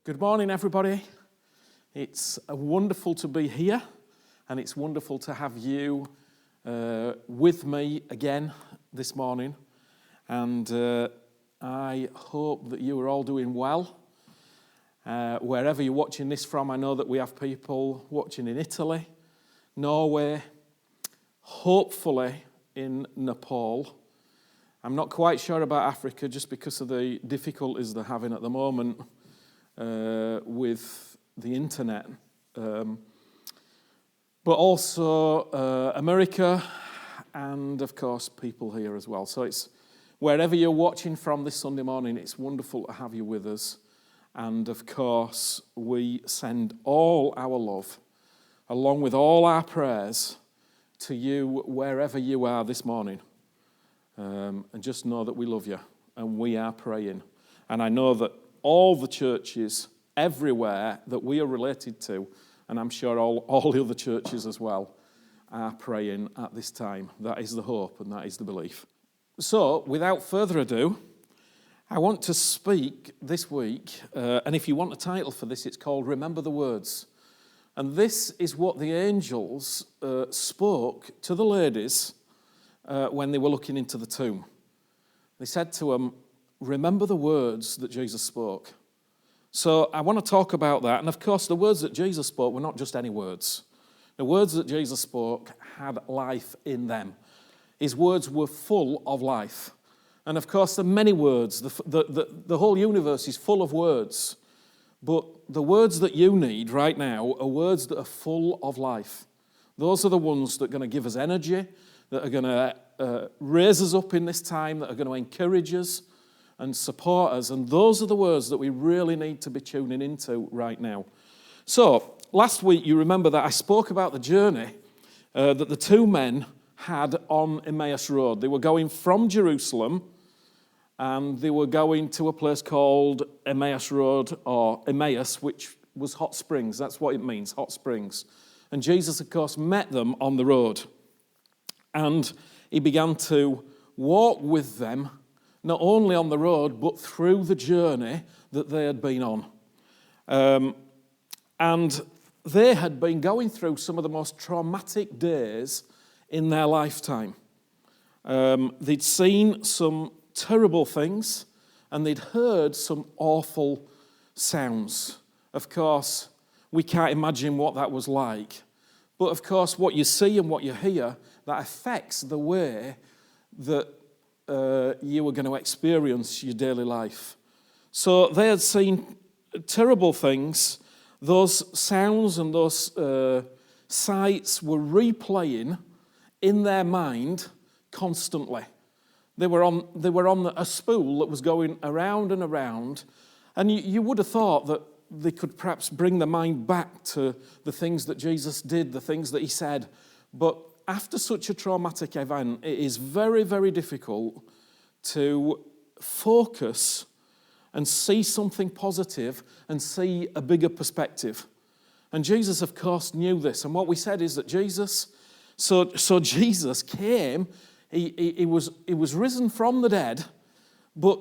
Good morning, everybody. It's wonderful to be here, and it's wonderful to have you with me again this morning. And I hope that you are all doing well. Wherever you're watching this from, I know that we have people watching in Italy, Norway, hopefully in Nepal. I'm not quite sure about Africa just because of the difficulties they're having at the moment with the internet. But also America and, of course, people here as well. So it's wherever you're watching from this Sunday morning, it's wonderful to have you with us. And, of course, we send all our love, along with all our prayers, to you wherever you are this morning. And just know that we love you and we are praying. And I know that all the churches everywhere that we are related to, and I'm sure all the other churches as well, are praying at this time. That is the hope and that is the belief. So, without further ado, I want to speak this week, and if you want a title for this, it's called Remember the Words. And this is what the angels spoke to the ladies when they were looking into the tomb. They said to them, remember the words that Jesus spoke. So I want to talk about that. And of course, the words that Jesus spoke were not just any words. The words that Jesus spoke had life in them. His words were full of life. And of course, there are many words. The whole universe is full of words. But the words that you need right now are words that are full of life. Those are the ones that are going to give us energy, that are going to raise us up in this time, that are going to encourage us and support us. And those are the words that we really need to be tuning into right now. So, last week you remember that I spoke about the journey that the two men had on Emmaus Road. They were going from Jerusalem and they were going to a place called Emmaus Road, or Emmaus, which was hot springs. That's what it means, hot springs. And Jesus, of course, met them on the road. And he began to walk with them, not only on the road, but through the journey that they had been on. And they had been going through some of the most traumatic days in their lifetime. They'd seen some terrible things, and they'd heard some awful sounds. Of course, we can't imagine what that was like. But of course, what you see and what you hear, that affects the way that you were going to experience your daily life. So they had seen terrible things. Those sounds and those sights were replaying in their mind constantly. They were on a spool that was going around and around, and you would have thought that they could perhaps bring the mind back to the things that Jesus did, the things that he said. But after such a traumatic event, it is very, very difficult to focus and see something positive and see a bigger perspective. And Jesus, of course, knew this. And what we said is that Jesus came. He was risen from the dead, but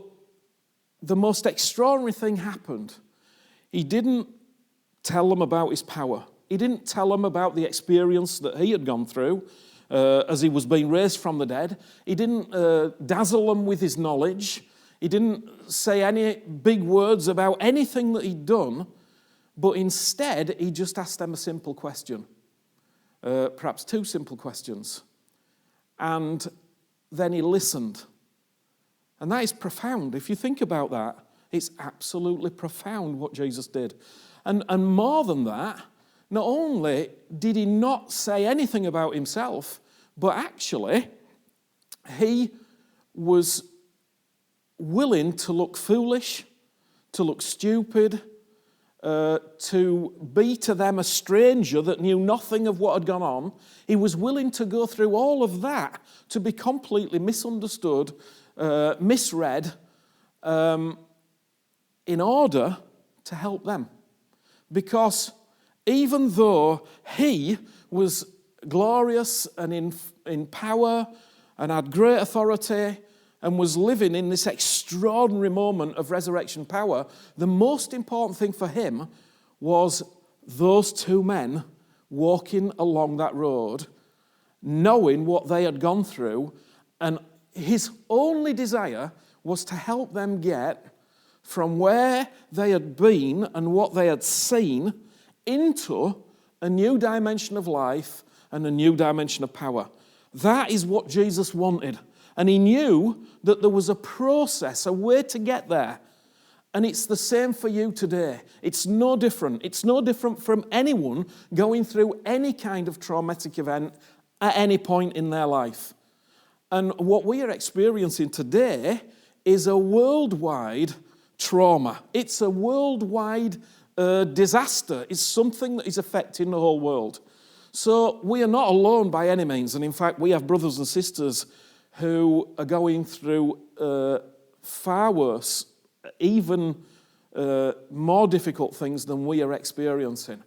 the most extraordinary thing happened. He didn't tell them about his power. He didn't tell them about the experience that he had gone through as he was being raised from the dead. He didn't dazzle them with his knowledge. He didn't say any big words about anything that he'd done, but instead he just asked them a simple question, perhaps two simple questions. And then he listened. And that is profound. If you think about that, it's absolutely profound what Jesus did. And more than that, not only did he not say anything about himself, but actually he was willing to look foolish, to look stupid, to be to them a stranger that knew nothing of what had gone on. He was willing to go through all of that to be completely misunderstood, misread, in order to help them. Because even though he was glorious and in power and had great authority and was living in this extraordinary moment of resurrection power, the most important thing for him was those two men walking along that road, knowing what they had gone through, and his only desire was to help them get from where they had been and what they had seen into a new dimension of life and a new dimension of power. That is what Jesus wanted. And he knew that there was a process, a way to get there. And it's the same for you today. It's no different. It's no different from anyone going through any kind of traumatic event at any point in their life. And what we are experiencing today is a worldwide trauma. It's a worldwide disaster. It's something that is affecting the whole world. So we are not alone by any means. And in fact, we have brothers and sisters who are going through far worse, even more difficult things than we are experiencing.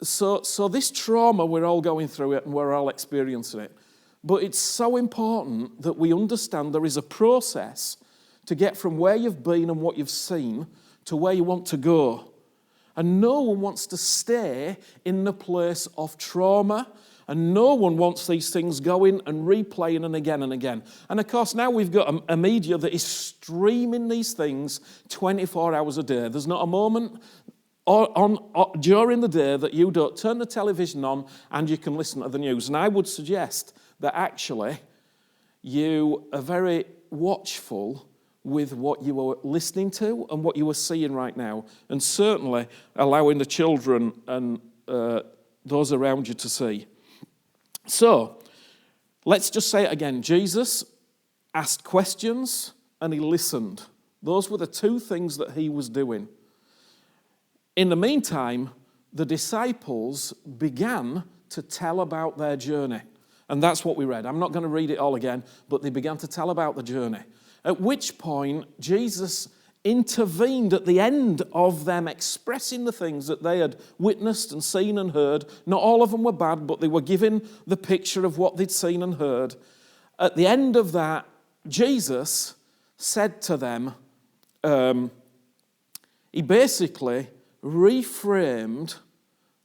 So this trauma, we're all going through it and we're all experiencing it. But it's so important that we understand there is a process to get from where you've been and what you've seen to where you want to go. And no one wants to stay in the place of trauma, and no one wants these things going and replaying and again and again. And of course, now we've got a media that is streaming these things 24 hours a day. There's not a moment during the day that you don't turn the television on and you can listen to the news. And I would suggest that actually you are very watchful with what you are listening to and what you are seeing right now, and certainly allowing the children and those around you to see. So, let's just say it again. Jesus asked questions and he listened. Those were the two things that he was doing. In the meantime, the disciples began to tell about their journey. And that's what we read. I'm not going to read it all again, but they began to tell about the journey. At which point, Jesus intervened at the end of them expressing the things that they had witnessed and seen and heard. Not all of them were bad, but they were giving the picture of what they'd seen and heard. At the end of that, Jesus said to them, he basically reframed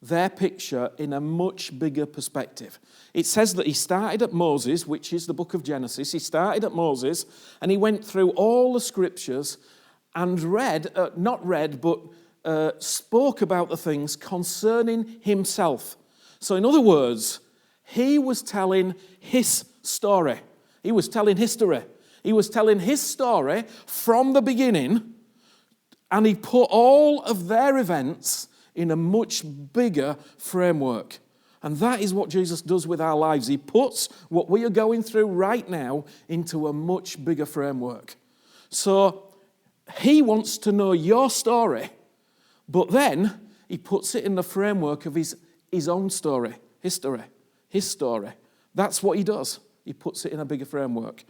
their picture in a much bigger perspective. It says that he started at Moses, which is the book of Genesis. He started at Moses and he went through all the scriptures and spoke about the things concerning himself. So in other words, he was telling his story. He was telling history. He was telling his story from the beginning, and he put all of their events in a much bigger framework. And that is what Jesus does with our lives. He puts what we are going through right now into a much bigger framework. So he wants to know your story, but then he puts it in the framework of his own story, his story. That's what he does. He puts it in a bigger framework.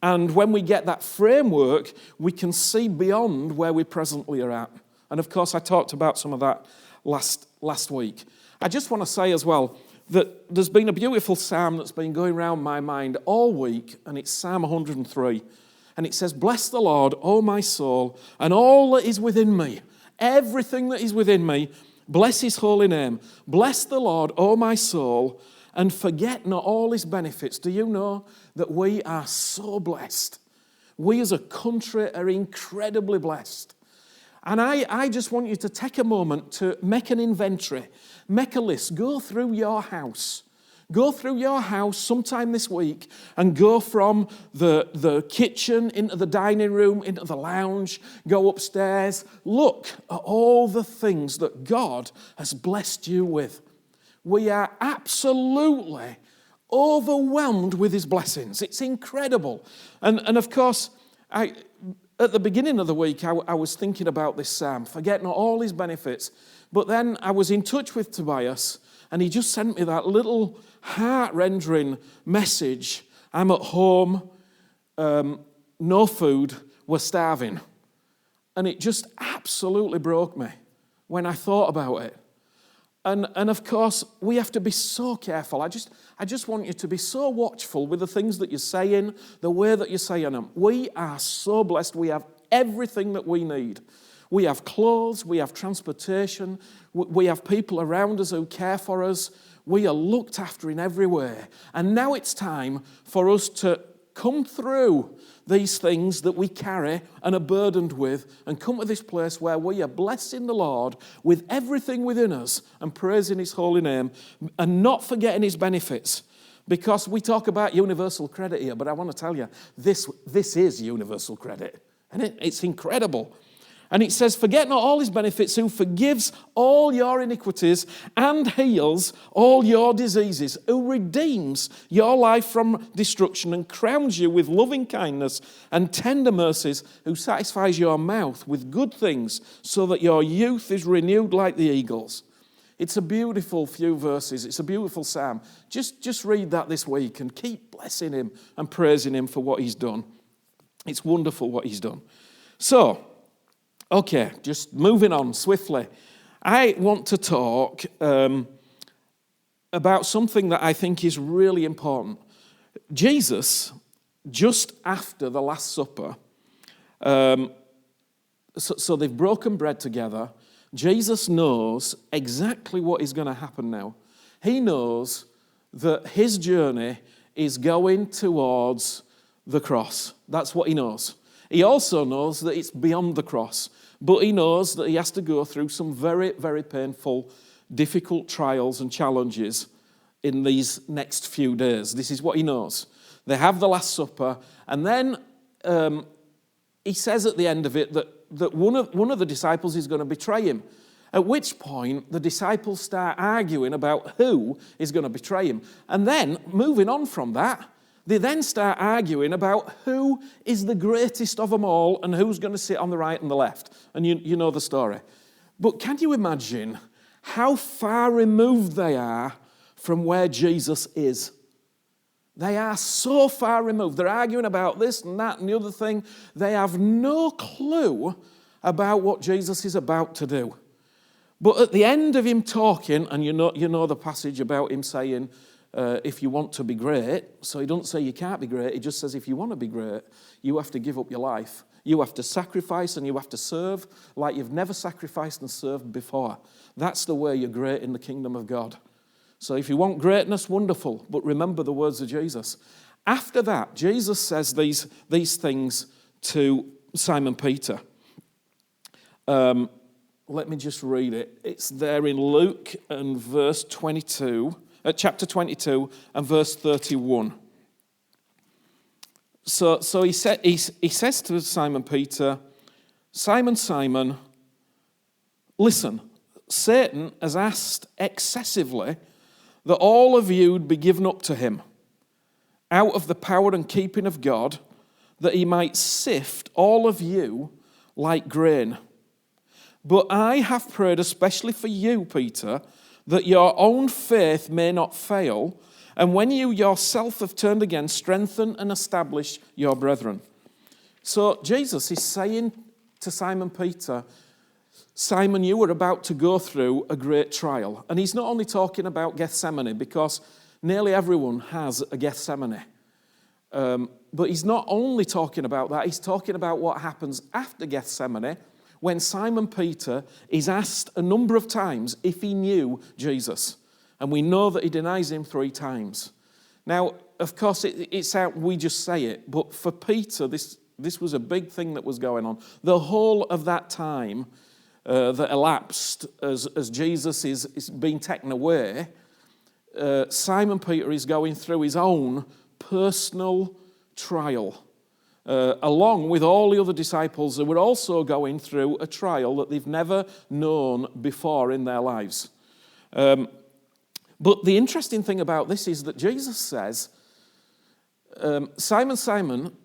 And when we get that framework, we can see beyond where we presently are at. And of course, I talked about some of that last week. I just want to say as well that there's been a beautiful psalm that's been going around my mind all week, and it's Psalm 103. And it says, "Bless the Lord, O my soul, and all that is within me." Everything that is within me, bless his holy name. Bless the Lord, O my soul, and forget not all his benefits. Do you know that we are so blessed? We as a country are incredibly blessed. And I just want you to take a moment to make an inventory, make a list, go through your house. Go through your house sometime this week and go from the kitchen into the dining room, into the lounge, go upstairs. Look at all the things that God has blessed you with. We are absolutely overwhelmed with his blessings. It's incredible. And of course, at the beginning of the week, I was thinking about this psalm, forget not all his benefits. But then I was in touch with Tobias, and he just sent me that little heart-rendering message. I'm at home, no food, we're starving. And it just absolutely broke me when I thought about it. And of course, we have to be so careful. I just want you to be so watchful with the things that you're saying, the way that you're saying them. We are so blessed. We have everything that we need. We have clothes, we have transportation, we have people around us who care for us. We are looked after in every way. And now it's time for us to come through these things that we carry and are burdened with and come to this place where we are blessing the Lord with everything within us and praising his holy name and not forgetting his benefits. Because we talk about universal credit here, but I want to tell you, this is universal credit. And it's incredible. And it says, forget not all his benefits, who forgives all your iniquities and heals all your diseases, who redeems your life from destruction and crowns you with loving kindness and tender mercies, who satisfies your mouth with good things so that your youth is renewed like the eagles. It's a beautiful few verses. It's a beautiful psalm. Just read that this week and keep blessing him and praising him for what he's done. It's wonderful what he's done. So, okay, just moving on swiftly. I want to talk about something that I think is really important. Jesus, just after the Last Supper, so they've broken bread together. Jesus knows exactly what is going to happen now. He knows that his journey is going towards the cross. That's what he knows. He also knows that it's beyond the cross, but he knows that he has to go through some very, very painful, difficult trials and challenges in these next few days. This is what he knows. They have the Last Supper, and then he says at the end of it that one of the disciples is going to betray him, at which point the disciples start arguing about who is going to betray him. And then, moving on from that, they then start arguing about who is the greatest of them all and who's going to sit on the right and the left. And you know the story. But can you imagine how far removed they are from where Jesus is? They are so far removed. They're arguing about this and that and the other thing. They have no clue about what Jesus is about to do. But at the end of him talking, and you know the passage about him saying, if you want to be great, so he doesn't say you can't be great, he just says if you want to be great, you have to give up your life. You have to sacrifice and you have to serve like you've never sacrificed and served before. That's the way you're great in the kingdom of God. So if you want greatness, wonderful, but remember the words of Jesus. After that, Jesus says these things to Simon Peter. Let me just read it. It's there in Luke and chapter 22 and verse 31. So he says to Simon Peter, Simon, Simon, listen, Satan has asked excessively that all of you would be given up to him out of the power and keeping of God, that he might sift all of you like grain. But I have prayed especially for you, Peter, that your own faith may not fail, and when you yourself have turned again, strengthen and establish your brethren. So Jesus is saying to Simon Peter, Simon, you are about to go through a great trial. And he's not only talking about Gethsemane, because nearly everyone has a Gethsemane. But he's not only talking about that, he's talking about what happens after Gethsemane, when Simon Peter is asked a number of times if he knew Jesus. And we know that he denies him 3 times. Now, of course, it's out, we just say it, but for Peter, this was a big thing that was going on. The whole of that time that elapsed as Jesus is being taken away, Simon Peter is going through his own personal trial. Along with all the other disciples who were also going through a trial that they've never known before in their lives. But the interesting thing about this is that Jesus says, Simon, Simon,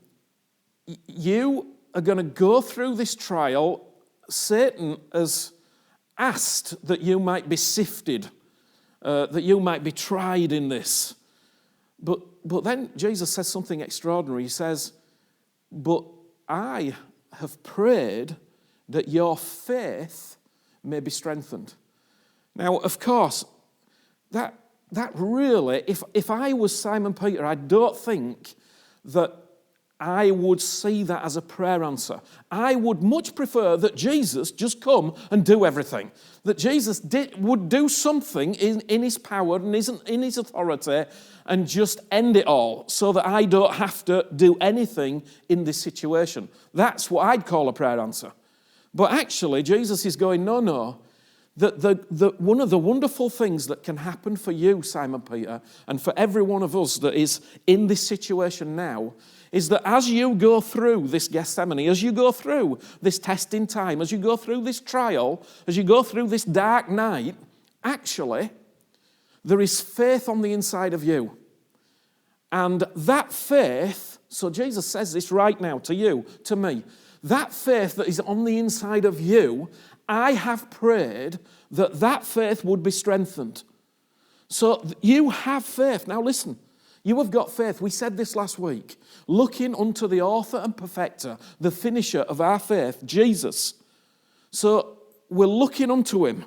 you are going to go through this trial. Satan has asked that you might be sifted, that you might be tried in this. But then Jesus says something extraordinary. He says, but I have prayed that your faith may be strengthened. Now, of course, that really, if I was Simon Peter, I don't think that I would see that as a prayer answer. I would much prefer that Jesus just come and do everything. That Jesus would do something in his power and in his authority and just end it all so that I don't have to do anything in this situation. That's what I'd call a prayer answer. But actually, Jesus is going, no. That one of the wonderful things that can happen for you, Simon Peter, and for every one of us that is in this situation now, is that as you go through this Gethsemane, as you go through this testing time, as you go through this trial, as you go through this dark night, actually, there is faith on the inside of you. And that faith, so Jesus says this right now to you, to me, that faith that is on the inside of you, I have prayed that faith would be strengthened. So you have faith. Now listen, you have got faith. We said this last week. Looking unto the author and perfecter, the finisher of our faith, Jesus. So we're looking unto him.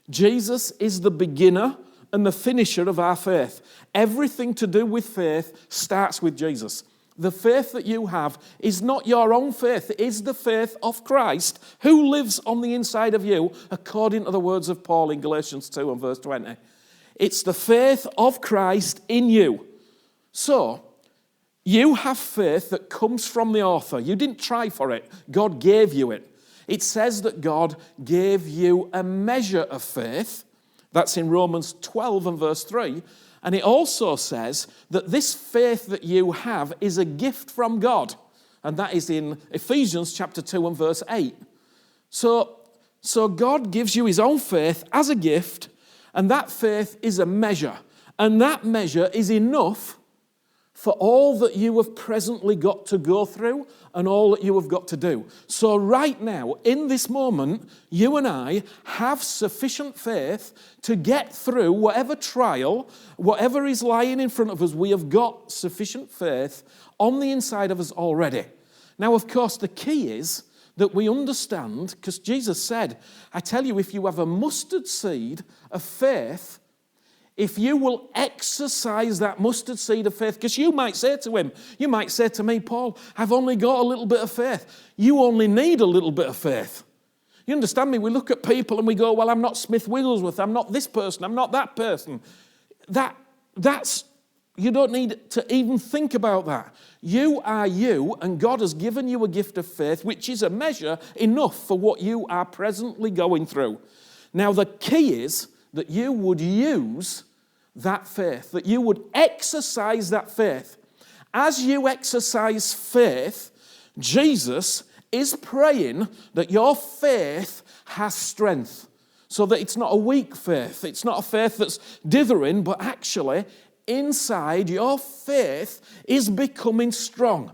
Jesus is the beginner and the finisher of our faith. Everything to do with faith starts with Jesus. The faith that you have is not your own faith. It is the faith of Christ who lives on the inside of you, according to the words of Paul in Galatians 2 and verse 20. It's the faith of Christ in you. So, you have faith that comes from the author. You didn't try for it. God gave you it. It says that God gave you a measure of faith. That's in Romans 12 and verse 3. And it also says that this faith that you have is a gift from God. And that is in Ephesians chapter 2 and verse 8. So God gives you his own faith as a gift, and that faith is a measure. And that measure is enough for all that you have presently got to go through and all that you have got to do. So right now, in this moment, you and I have sufficient faith to get through whatever trial, whatever is lying in front of us. We have got sufficient faith on the inside of us already. Now, of course, the key is that we understand, because Jesus said, I tell you, if you have a mustard seed of faith, if you will exercise that mustard seed of faith, because you might say to him, you might say to me, Paul, I've only got a little bit of faith. You only need a little bit of faith. You understand me? We look at people and we go, well, I'm not Smith Wigglesworth. I'm not this person. I'm not that person. That's you don't need to even think about that. You are you, and God has given you a gift of faith, which is a measure enough for what you are presently going through. Now, the key is that you would use that faith, that you would exercise that faith. As you exercise faith, Jesus is praying that your faith has strength, so that it's not a weak faith. It's not a faith that's dithering, but actually, inside, your faith is becoming strong.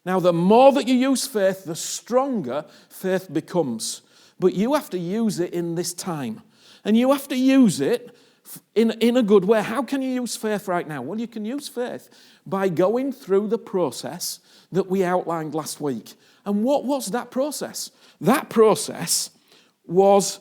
Now, the more that you use faith, the stronger faith becomes. But you have to use it in this time. And you have to use it in a good way. How can you use faith right now? Well, you can use faith by going through the process that we outlined last week. And what was that process? That process was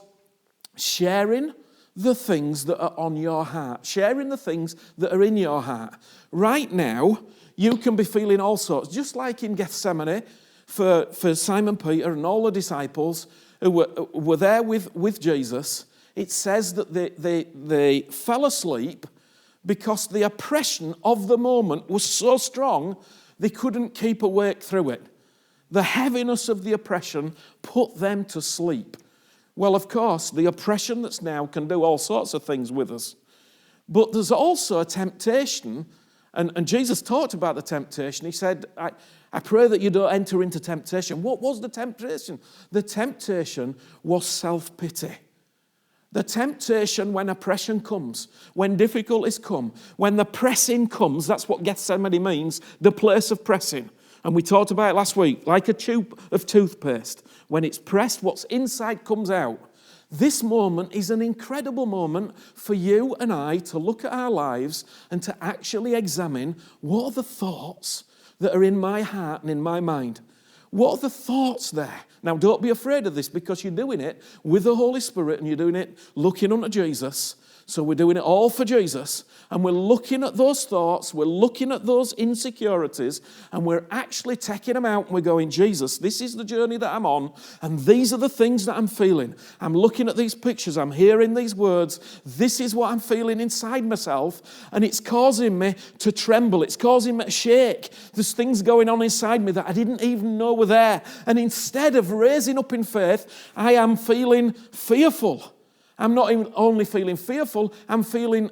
sharing the things that are on your heart, sharing the things that are in your heart. Right now, you can be feeling all sorts, just like in Gethsemane for Simon Peter and all the disciples who were there with Jesus. It says that they fell asleep because the oppression of the moment was so strong they couldn't keep awake through it. The heaviness of the oppression put them to sleep. Well, of course, the oppression that's now can do all sorts of things with us. But there's also a temptation, and Jesus talked about the temptation. He said, I pray that you don't enter into temptation. What was the temptation? The temptation was self-pity. The temptation when oppression comes, when difficulties come, when the pressing comes, that's what Gethsemane means, the place of pressing. And we talked about it last week, like a tube of toothpaste. When it's pressed, what's inside comes out. This moment is an incredible moment for you and I to look at our lives and to actually examine what are the thoughts that are in my heart and in my mind. What are the thoughts there? Now, don't be afraid of this, because you're doing it with the Holy Spirit and you're doing it looking unto Jesus. So we're doing it all for Jesus, and we're looking at those thoughts, we're looking at those insecurities, and we're actually taking them out, and we're going, Jesus, this is the journey that I'm on, and these are the things that I'm feeling. I'm looking at these pictures, I'm hearing these words, this is what I'm feeling inside myself, and it's causing me to tremble, it's causing me to shake. There's things going on inside me that I didn't even know were there, and instead of raising up in faith, I am feeling fearful. I'm not even only feeling fearful, I'm feeling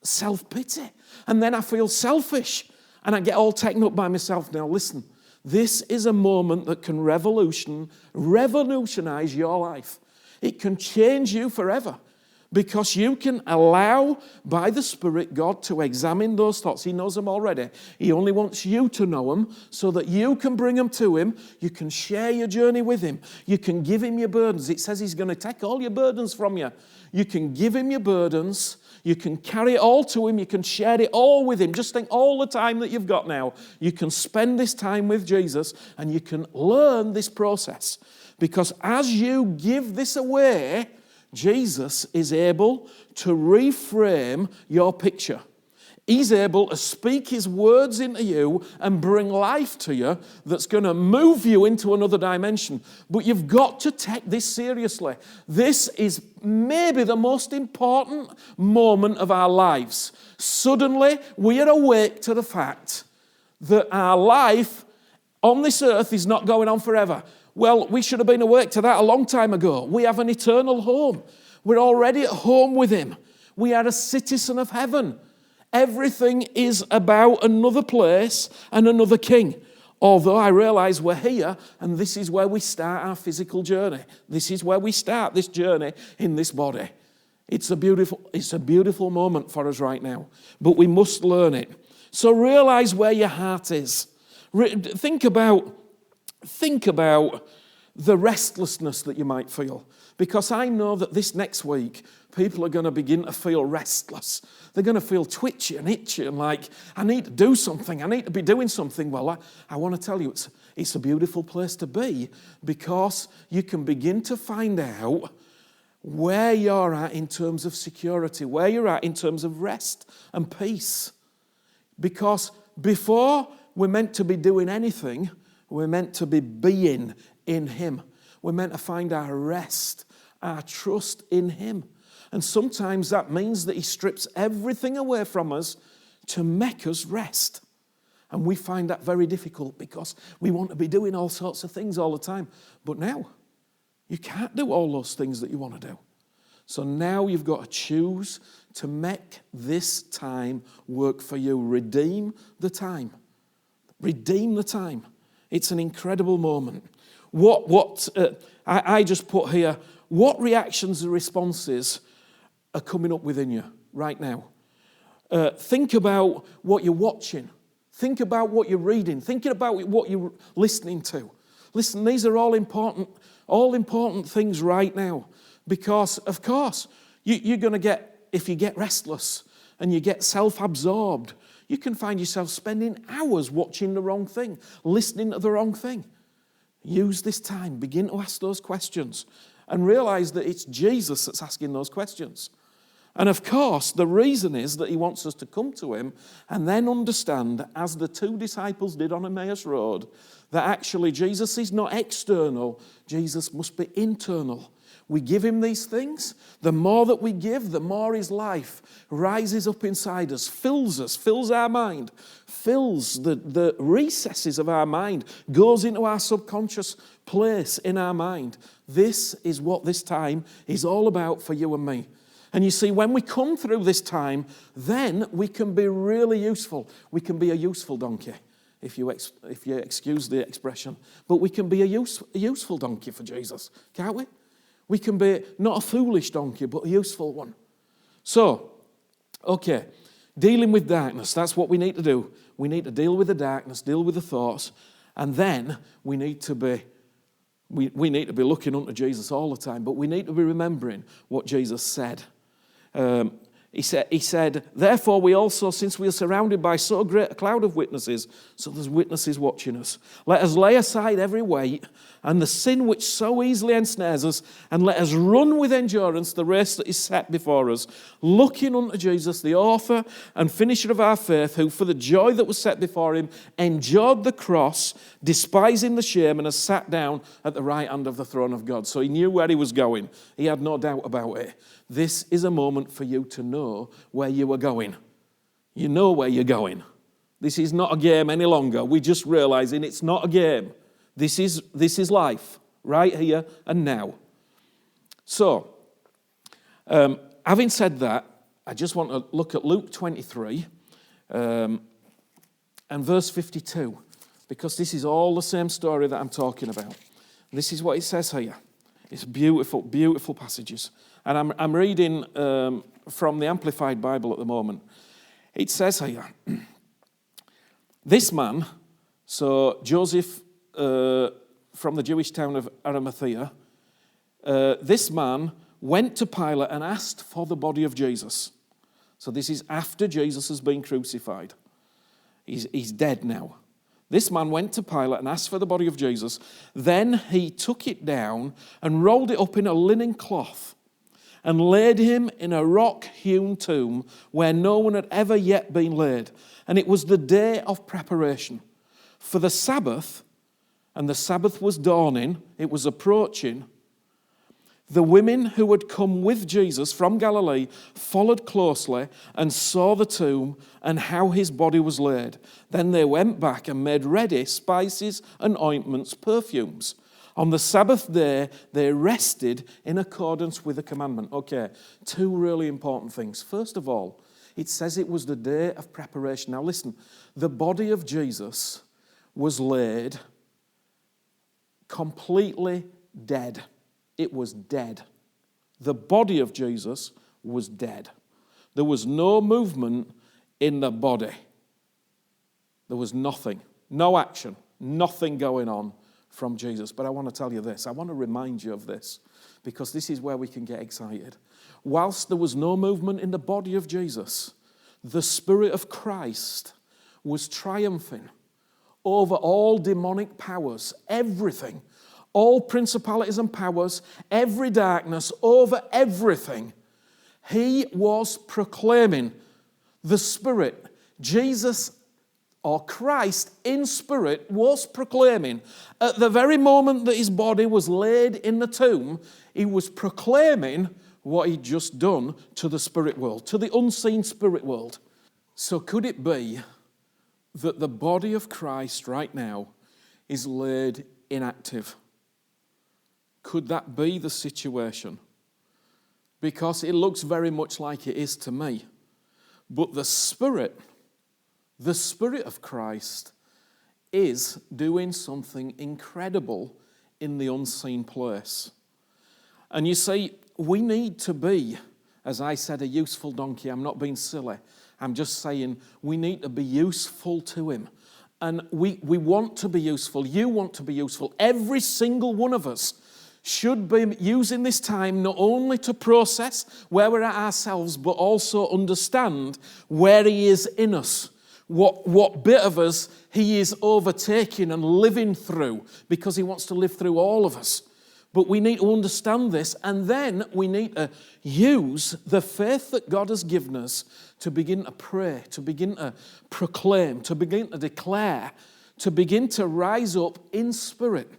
self-pity. And then I feel selfish. And I get all taken up by myself. Now listen, this is a moment that can revolutionize your life. It can change you forever. Because you can allow, by the Spirit, God to examine those thoughts. He knows them already. He only wants you to know them so that you can bring them to Him. You can share your journey with Him. You can give Him your burdens. It says He's going to take all your burdens from you. You can give Him your burdens. You can carry it all to Him. You can share it all with Him. Just think all the time that you've got now. You can spend this time with Jesus and you can learn this process. Because as you give this away, Jesus is able to reframe your picture. He's able to speak His words into you and bring life to you that's going to move you into another dimension. But you've got to take this seriously. This is maybe the most important moment of our lives. Suddenly, we are awake to the fact that our life on this earth is not going on forever. Well, we should have been awake to that a long time ago. We have an eternal home. We're already at home with Him. We are a citizen of heaven. Everything is about another place and another king. Although I realize we're here and this is where we start our physical journey. This is where we start this journey in this body. It's a beautiful moment for us right now. But we must learn it. So realize where your heart is. Think about the restlessness that you might feel. Because I know that this next week, people are going to begin to feel restless. They're going to feel twitchy and itchy and like, I need to do something. I need to be doing something. Well, I want to tell you, it's a beautiful place to be, because you can begin to find out where you're at in terms of security, where you're at in terms of rest and peace. Because before we're meant to be doing anything, we're meant to be being in Him. We're meant to find our rest, our trust in Him. And sometimes that means that He strips everything away from us to make us rest. And we find that very difficult because we want to be doing all sorts of things all the time. But now, you can't do all those things that you want to do. So now you've got to choose to make this time work for you. Redeem the time. Redeem the time. It's an incredible moment. I just put here, what reactions and responses are coming up within you right now? Think about what you're watching. Think about what you're reading. Think about what you're listening to. Listen, these are all important things right now. Because, of course, you're going to get, if you get restless and you get self-absorbed, you can find yourself spending hours watching the wrong thing, listening to the wrong thing. Use this time, begin to ask those questions, and realize that it's Jesus that's asking those questions. And of course, the reason is that He wants us to come to Him and then understand, as the two disciples did on Emmaus Road, that actually Jesus is not external, Jesus must be internal. We give Him these things. The more that we give, the more His life rises up inside us, fills our mind, fills the recesses of our mind, goes into our subconscious place in our mind. This is what this time is all about for you and me. And you see, when we come through this time, then we can be really useful. We can be a useful donkey, if you excuse the expression. But we can be a useful donkey for Jesus, can't we? We can be not a foolish donkey, but a useful one. So, okay, dealing with darkness, that's what we need to do. We need to deal with the darkness, deal with the thoughts, and then we need to be looking unto Jesus all the time, but we need to be remembering what Jesus said. He said, therefore we also, since we are surrounded by so great a cloud of witnesses, so there's witnesses watching us, let us lay aside every weight and the sin which so easily ensnares us, and let us run with endurance the race that is set before us, looking unto Jesus, the author and finisher of our faith, who for the joy that was set before him endured the cross, despising the shame, and has sat down at the right hand of the throne of God. So he knew where he was going. He had no doubt about it. This is a moment for you to know where you are going. You know where you're going. This is not a game any longer. We're just realizing it's not a game. This is life, right here and now. So, having said that, I just want to look at Luke 23 and verse 52, because this is all the same story that I'm talking about. This is what it says here. It's beautiful, beautiful passages. And I'm reading from the Amplified Bible at the moment. It says here, this man, so Joseph from the Jewish town of Arimathea, this man went to Pilate and asked for the body of Jesus. So this is after Jesus has been crucified. He's dead now. This man went to Pilate and asked for the body of Jesus. Then he took it down and rolled it up in a linen cloth and laid him in a rock-hewn tomb where no one had ever yet been laid. And it was the day of preparation for the Sabbath, and the Sabbath was dawning, it was approaching. The women who had come with Jesus from Galilee followed closely and saw the tomb and how his body was laid. Then they went back and made ready spices and ointments, perfumes. On the Sabbath day, they rested in accordance with the commandment. Okay, two really important things. First of all, it says it was the day of preparation. Now listen, the body of Jesus was laid completely dead. It was dead. The body of Jesus was dead. There was no movement in the body. There was nothing, no action, nothing going on from Jesus. But I want to tell you this. I want to remind you of this, because this is where we can get excited. Whilst there was no movement in the body of Jesus, the Spirit of Christ was triumphing over all demonic powers, everything, all principalities and powers, every darkness, over everything. He was proclaiming the Spirit. Jesus, or Christ in spirit, was proclaiming. At the very moment that his body was laid in the tomb, he was proclaiming what he'd just done to the spirit world, to the unseen spirit world. So could it be that the body of Christ right now is laid inactive? Could that be the situation? Because it looks very much like it is to me. But the Spirit of Christ is doing something incredible in the unseen place. And you see, we need to be, as I said, a useful donkey. I'm not being silly. I'm just saying we need to be useful to him. And we want to be useful. You want to be useful. Every single one of us should be using this time not only to process where we're at ourselves, but also understand where he is in us. What bit of us he is overtaking and living through, because he wants to live through all of us. But we need to understand this, and then we need to use the faith that God has given us to begin to pray, to begin to proclaim, to begin to declare, to begin to rise up in spirit.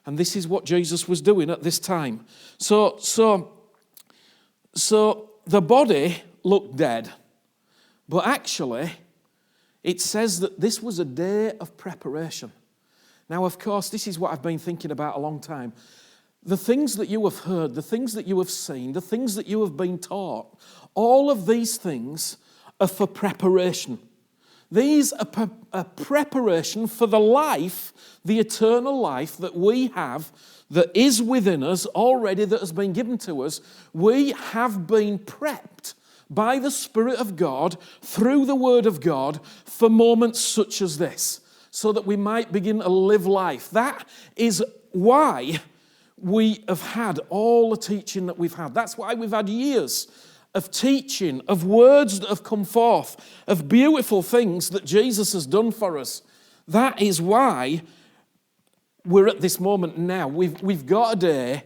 And this is what Jesus was doing at this time. So the body looked dead, but actually it says that this was a day of preparation. Now, of course, this is what I've been thinking about a long time. The things that you have heard, the things that you have seen, the things that you have been taught, all of these things are for preparation. These are a preparation for the life, the eternal life that we have, that is within us already, that has been given to us. We have been prepped by the Spirit of God through the Word of God for moments such as this, so that we might begin to live life. That is why we have had all the teaching that we've had. That's why we've had years of teaching, of words that have come forth, of beautiful things that Jesus has done for us. That is why we're at this moment now. We've got a day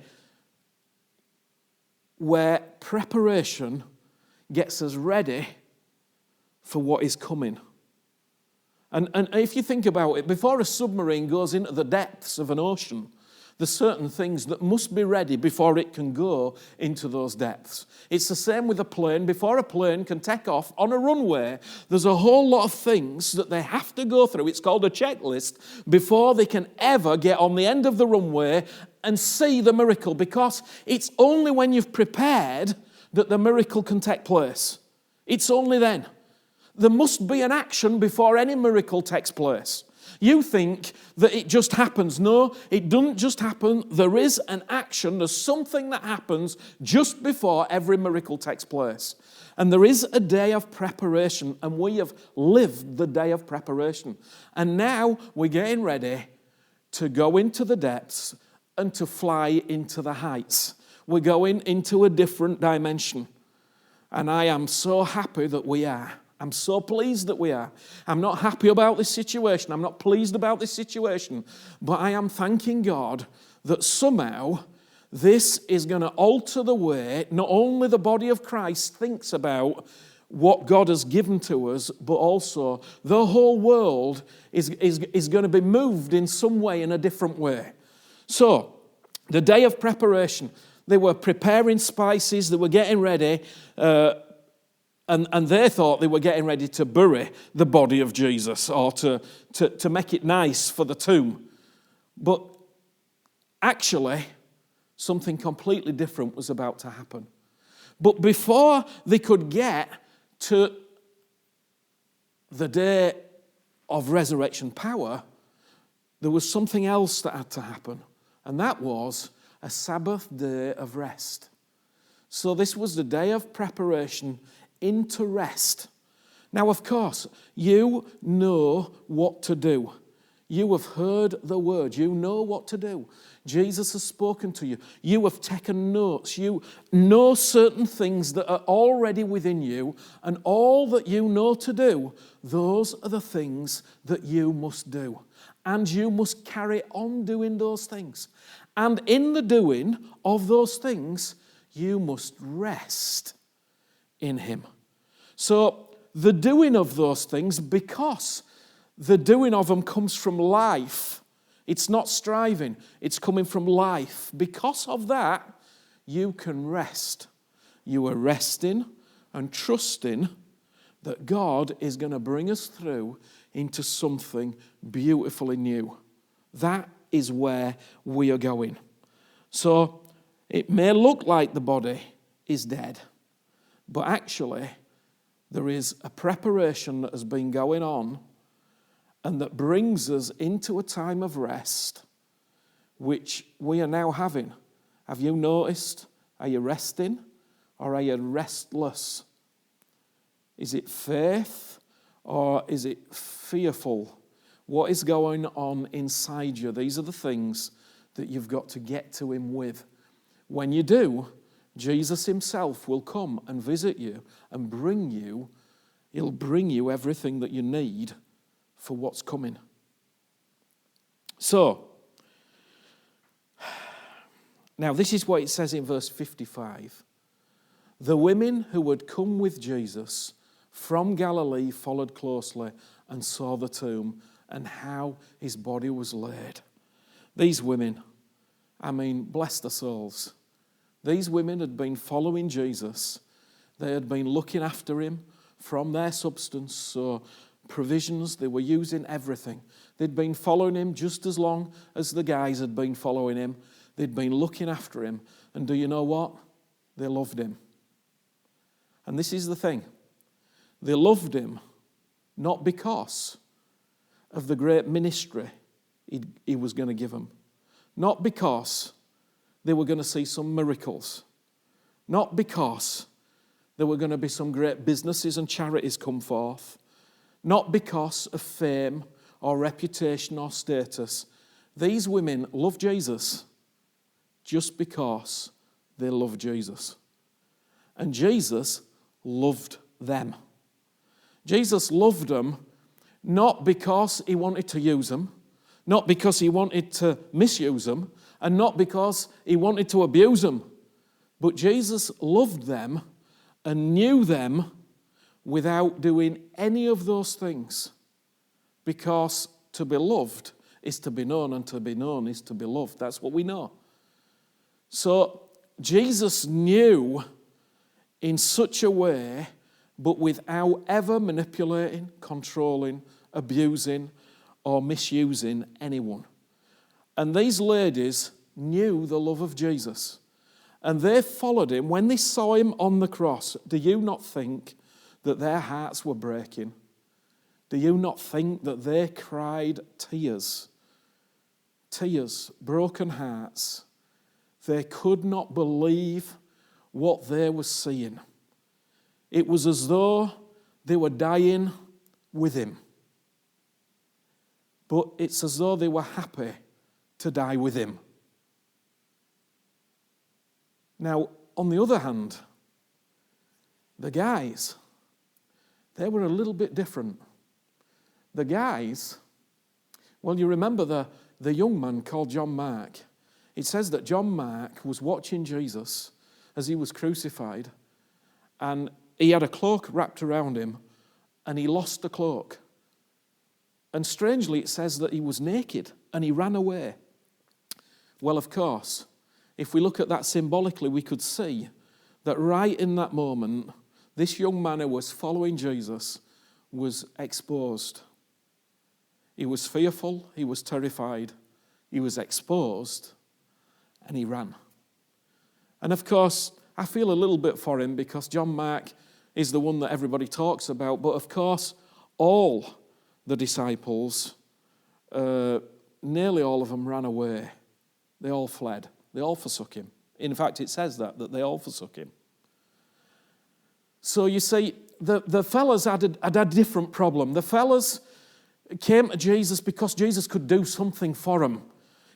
where preparation gets us ready for what is coming. And if you think about it, before a submarine goes into the depths of an ocean, there's certain things that must be ready before it can go into those depths. It's the same with a plane. Before a plane can take off on a runway, there's a whole lot of things that they have to go through. It's called a checklist before they can ever get on the end of the runway and see the miracle, because it's only when you've prepared that the miracle can take place. It's only then. There must be an action before any miracle takes place. You think that it just happens. No, it doesn't just happen. There is an action. There's something that happens just before every miracle takes place. And there is a day of preparation, and we have lived the day of preparation. And now we're getting ready to go into the depths and to fly into the heights. We're going into a different dimension. And I am so happy that we are. I'm so pleased that we are. I'm not happy about this situation. I'm not pleased about this situation. But I am thanking God that somehow this is going to alter the way not only the body of Christ thinks about what God has given to us, but also the whole world is going to be moved in some way, in a different way. So, the day of preparation, they were preparing spices, they were getting ready, and they thought they were getting ready to bury the body of Jesus, or to make it nice for the tomb. But actually, something completely different was about to happen. But before they could get to the day of resurrection power, there was something else that had to happen, and that was a Sabbath day of rest. So this was the day of preparation into rest. Now, of course, you know what to do. You have heard the word. You know what to do. Jesus has spoken to you. You have taken notes. You know certain things that are already within you, and all that you know to do, those are the things that you must do. And you must carry on doing those things. And in the doing of those things, you must rest in Him. So the doing of those things, because the doing of them comes from life, it's not striving, it's coming from life. Because of that, you can rest. You are resting and trusting that God is going to bring us through into something beautifully new. That is where we are going. So it may look like the body is dead, but actually there is a preparation that has been going on, and that brings us into a time of rest, which we are now having. Have you noticed? Are you resting, or are you restless? Is it faith, or is it fearful? What is going on inside you? These are the things that you've got to get to Him with. When you do, Jesus Himself will come and visit you and He'll bring you everything that you need for what's coming. So, now this is what it says in verse 55. The women who had come with Jesus from Galilee followed closely and saw the tomb and how His body was laid. These women, bless their souls. These women had been following Jesus. They had been looking after Him from their substance, so provisions, they were using everything. They'd been following Him just as long as the guys had been following Him. They'd been looking after Him. And do you know what? They loved Him. And this is the thing. They loved Him not because of the great ministry He was going to give them. Not because they were going to see some miracles. Not because there were going to be some great businesses and charities come forth. Not because of fame or reputation or status. These women love Jesus just because they love Jesus. And Jesus loved them. Jesus loved them not because he wanted to use them, not because he wanted to misuse them, and not because he wanted to abuse them. But Jesus loved them and knew them without doing any of those things. Because to be loved is to be known, and to be known is to be loved. That's what we know. So Jesus knew in such a way, but without ever manipulating, controlling, abusing, or misusing anyone. And these ladies knew the love of Jesus. And they followed him. When they saw him on the cross, do you not think that their hearts were breaking? Do you not think that they cried tears? Tears, broken hearts. They could not believe what they were seeing. It was as though they were dying with him. But it's as though they were happy to die with him. Now, on the other hand, the guys, they were a little bit different. The guys, well, you remember the young man called John Mark. It says that John Mark was watching Jesus as he was crucified, and he had a cloak wrapped around him, and he lost the cloak. And strangely, it says that he was naked, and he ran away. Well, of course, if we look at that symbolically, we could see that right in that moment, this young man who was following Jesus was exposed. He was fearful, he was terrified, he was exposed, and he ran. And of course, I feel a little bit for him because John Mark is the one that everybody talks about, but of course, all the disciples, nearly all of them ran away. They all fled. They all forsook him. In fact, it says that they all forsook him. So you see, the fellas had a different problem. The fellas came to Jesus because Jesus could do something for them.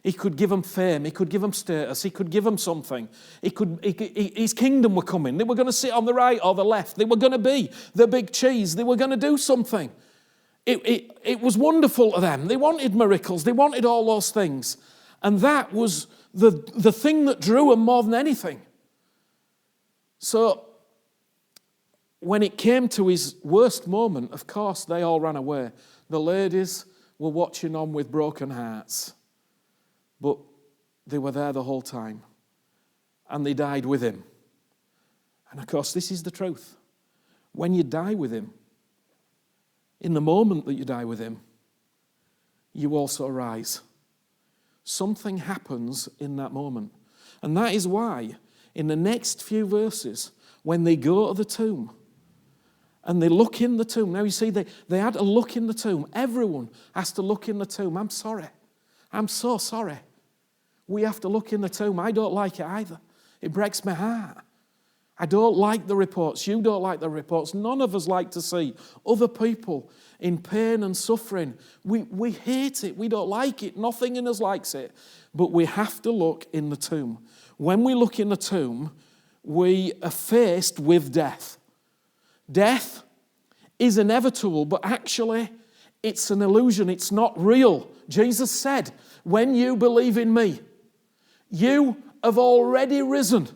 He could give them fame. He could give them status. He could give them something. His kingdom were coming. They were going to sit on the right or the left. They were going to be the big cheese. They were going to do something. It was wonderful to them. They wanted miracles. They wanted all those things. And that was the thing that drew them more than anything. So when it came to his worst moment, of course, they all ran away. The ladies were watching on with broken hearts. But they were there the whole time. And they died with him. And of course, this is the truth. When you die with him, in the moment that you die with him, you also rise. Something happens in that moment. And that is why, in the next few verses, when they go to the tomb, and they look in the tomb. Now you see, they had to look in the tomb. Everyone has to look in the tomb. I'm sorry. I'm so sorry. We have to look in the tomb. I don't like it either. It breaks my heart. I don't like the reports. You don't like the reports. None of us like to see other people in pain and suffering. We hate it. We don't like it. Nothing in us likes it. But we have to look in the tomb. When we look in the tomb, we are faced with death. Death is inevitable, but actually it's an illusion. It's not real. Jesus said, when you believe in me, you have already risen.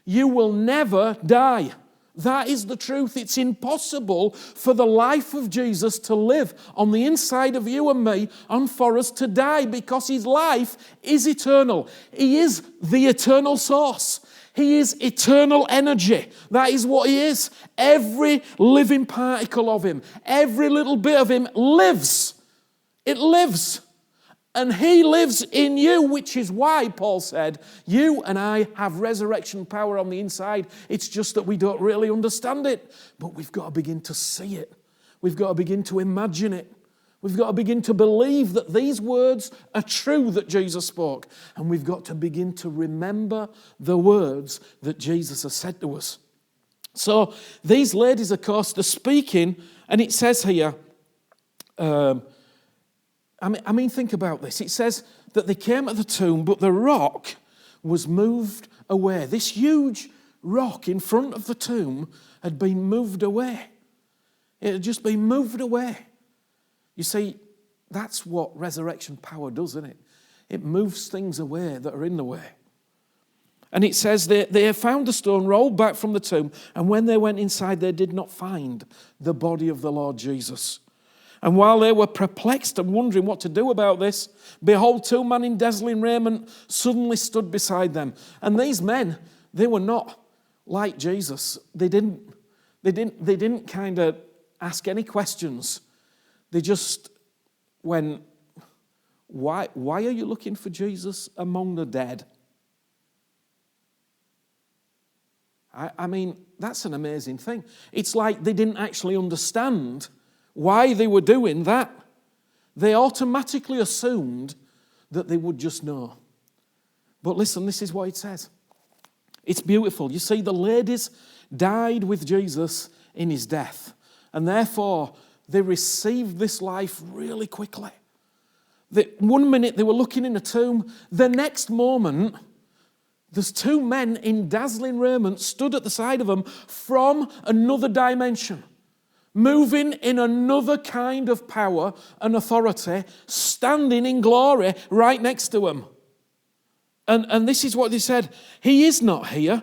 You will never die. That is the truth. It's impossible for the life of Jesus to live on the inside of you and me and for us to die because his life is eternal. He is the eternal source. He is eternal energy. That is what he is. Every living particle of him, every little bit of him lives. It lives. And he lives in you, which is why Paul said, you and I have resurrection power on the inside. It's just that we don't really understand it. But we've got to begin to see it. We've got to begin to imagine it. We've got to begin to believe that these words are true that Jesus spoke. And we've got to begin to remember the words that Jesus has said to us. So these ladies, of course, they're speaking, and it says here, I mean, think about this. It says that they came to the tomb, but the rock was moved away. This huge rock in front of the tomb had been moved away. It had just been moved away. You see, that's what resurrection power does, isn't it? It moves things away that are in the way. And it says they found the stone rolled back from the tomb, and when they went inside, they did not find the body of the Lord Jesus. And while they were perplexed and wondering what to do about this, behold, two men in dazzling raiment suddenly stood beside them. And these men, they were not like Jesus. They didn't kind of ask any questions. They just went, why are you looking for Jesus among the dead? I mean, that's an amazing thing. It's like they didn't actually understand why they were doing that. They automatically assumed that they would just know. But listen, this is what it says. It's beautiful. You see, the ladies died with Jesus in his death, and therefore they received this life really quickly. One minute they were looking in a tomb, the next moment there's two men in dazzling raiment stood at the side of them from another dimension, moving in another kind of power and authority, standing in glory right next to him. And this is what they said, he is not here.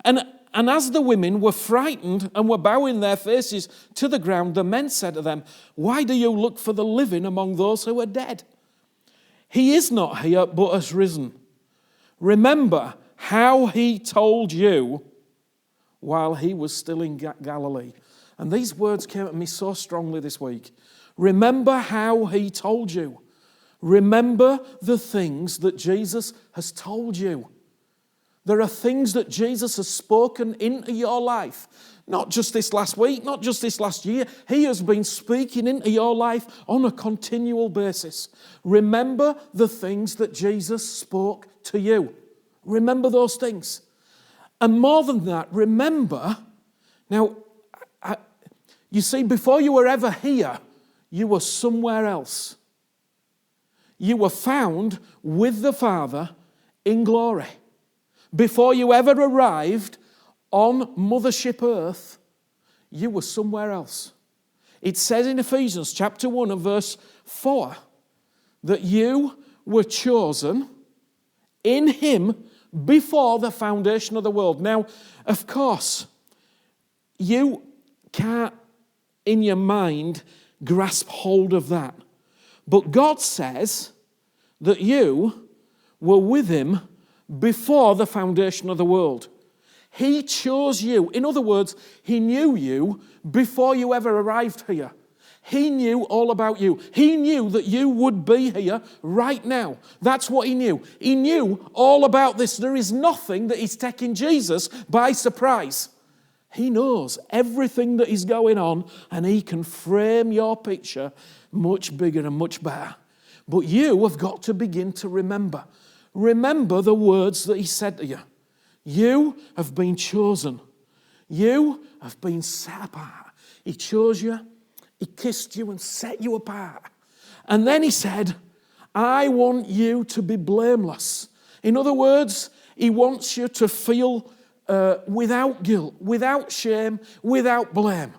And as the women were frightened and were bowing their faces to the ground, the men said to them, why do you look for the living among those who are dead? He is not here, but has risen. Remember how he told you while he was still in Galilee. And these words came at me so strongly this week. Remember how he told you. Remember the things that Jesus has told you. There are things that Jesus has spoken into your life. Not just this last week, not just this last year. He has been speaking into your life on a continual basis. Remember the things that Jesus spoke to you. Remember those things. And more than that, remember, now, you see, before you were ever here, you were somewhere else. You were found with the Father in glory. Before you ever arrived on Mothership Earth, you were somewhere else. It says in Ephesians chapter 1 and verse 4 that you were chosen in him before the foundation of the world. Now, of course, you can't in your mind grasp hold of that. But God says that you were with him before the foundation of the world. He chose you. In other words, he knew you before you ever arrived here. He knew all about you. He knew that you would be here right now. That's what he knew. He knew all about this. There is nothing that is taking Jesus by surprise. He knows everything that is going on, and he can frame your picture much bigger and much better. But you have got to begin to remember. Remember the words that he said to you. You have been chosen. You have been set apart. He chose you. He kissed you and set you apart. And then he said, I want you to be blameless. In other words, he wants you to feel without guilt, without shame, without blame.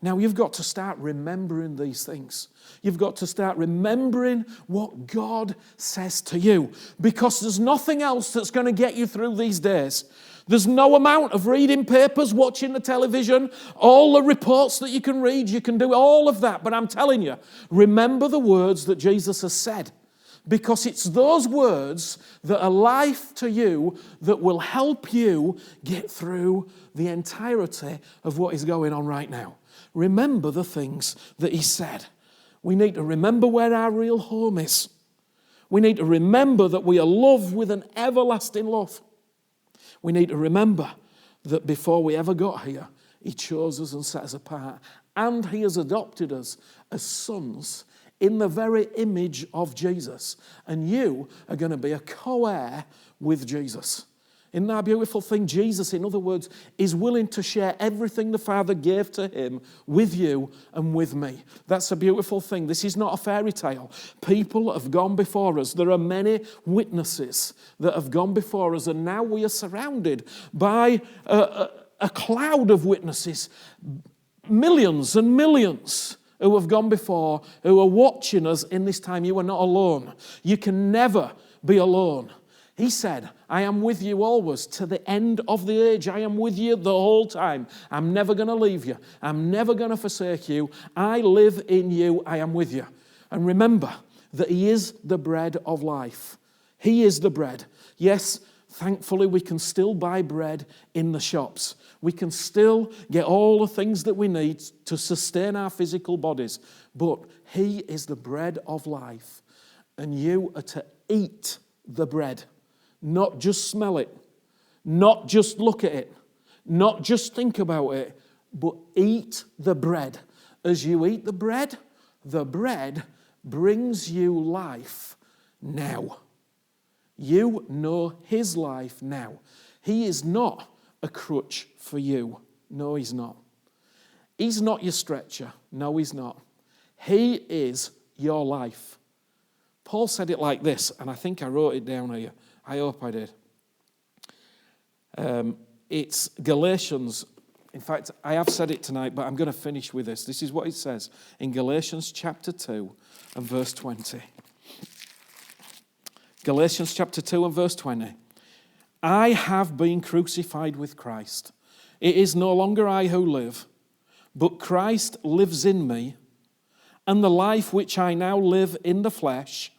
Now, you've got to start remembering these things. You've got to start remembering what God says to you, because there's nothing else that's going to get you through these days. There's no amount of reading papers, watching the television, all the reports that you can read. You can do all of that. But I'm telling you, remember the words that Jesus has said, because it's those words that are life to you that will help you get through the entirety of what is going on right now. Remember the things that he said. We need to remember where our real home is. We need to remember that we are loved with an everlasting love. We need to remember that before we ever got here, he chose us and set us apart. And he has adopted us as sons in the very image of Jesus. And you are going to be a co-heir with Jesus. Isn't that a beautiful thing? Jesus, in other words, is willing to share everything the Father gave to him with you and with me. That's a beautiful thing. This is not a fairy tale. People have gone before us. There are many witnesses that have gone before us, and now we are surrounded by a cloud of witnesses, millions and millions who have gone before, who are watching us in this time. You are not alone. You can never be alone. He said, I am with you always to the end of the age. I am with you the whole time. I'm never going to leave you. I'm never going to forsake you. I live in you. I am with you. And remember that he is the bread of life. He is the bread. Yes, thankfully we can still buy bread in the shops. We can still get all the things that we need to sustain our physical bodies. But he is the bread of life. And you are to eat the bread. Not just smell it, not just look at it, not just think about it, but eat the bread. As you eat the bread brings you life now. You know his life now. He is not a crutch for you. No, he's not. He's not your stretcher. No, he's not. He is your life. Paul said it like this, and I think I wrote it down here. I hope I did. It's Galatians. In fact, I have said it tonight, but I'm going to finish with this. This is what it says in Galatians chapter 2 and verse 20. Galatians chapter 2 and verse 20. I have been crucified with Christ. It is no longer I who live, but Christ lives in me. And the life which I now live in the flesh,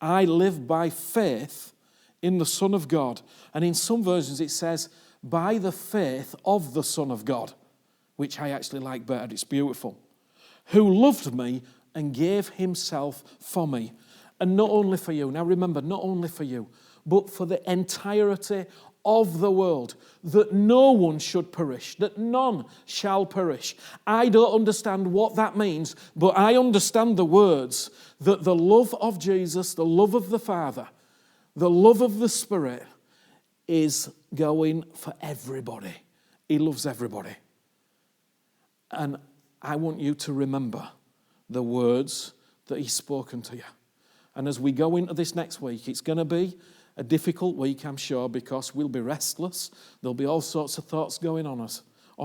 I live by faith in the Son of God. And in some versions it says, by the faith of the Son of God, which I actually like better. It's beautiful. Who loved me and gave himself for me. And not only for you. Now remember, not only for you, but for the entirety of the world, that no one should perish, that none shall perish. I don't understand what that means, but I understand the words that the love of Jesus, the love of the Father, the love of the Spirit is going for everybody. He loves everybody. And I want you to remember the words that he's spoken to you. And as we go into this next week, it's going to be a difficult week, I'm sure, because we'll be restless. There'll be all sorts of thoughts going on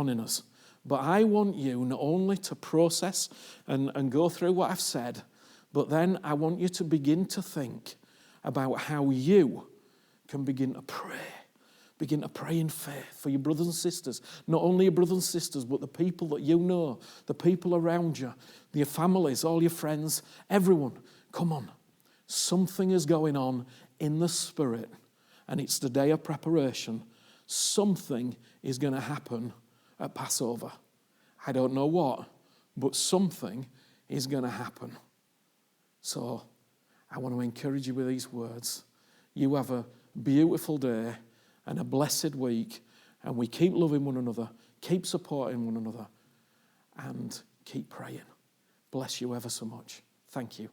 in us. But I want you not only to process and go through what I've said, but then I want you to begin to think about how you can begin to pray. Begin to pray in faith for your brothers and sisters. Not only your brothers and sisters, but the people that you know, the people around you, your families, all your friends, everyone. Come on. Something is going on in the Spirit, and it's the day of preparation. Something is going to happen at Passover. I don't know what, but something is going to happen. So I want to encourage you with these words. You have a beautiful day and a blessed week, and we keep loving one another, keep supporting one another, and keep praying. Bless you ever so much. Thank you.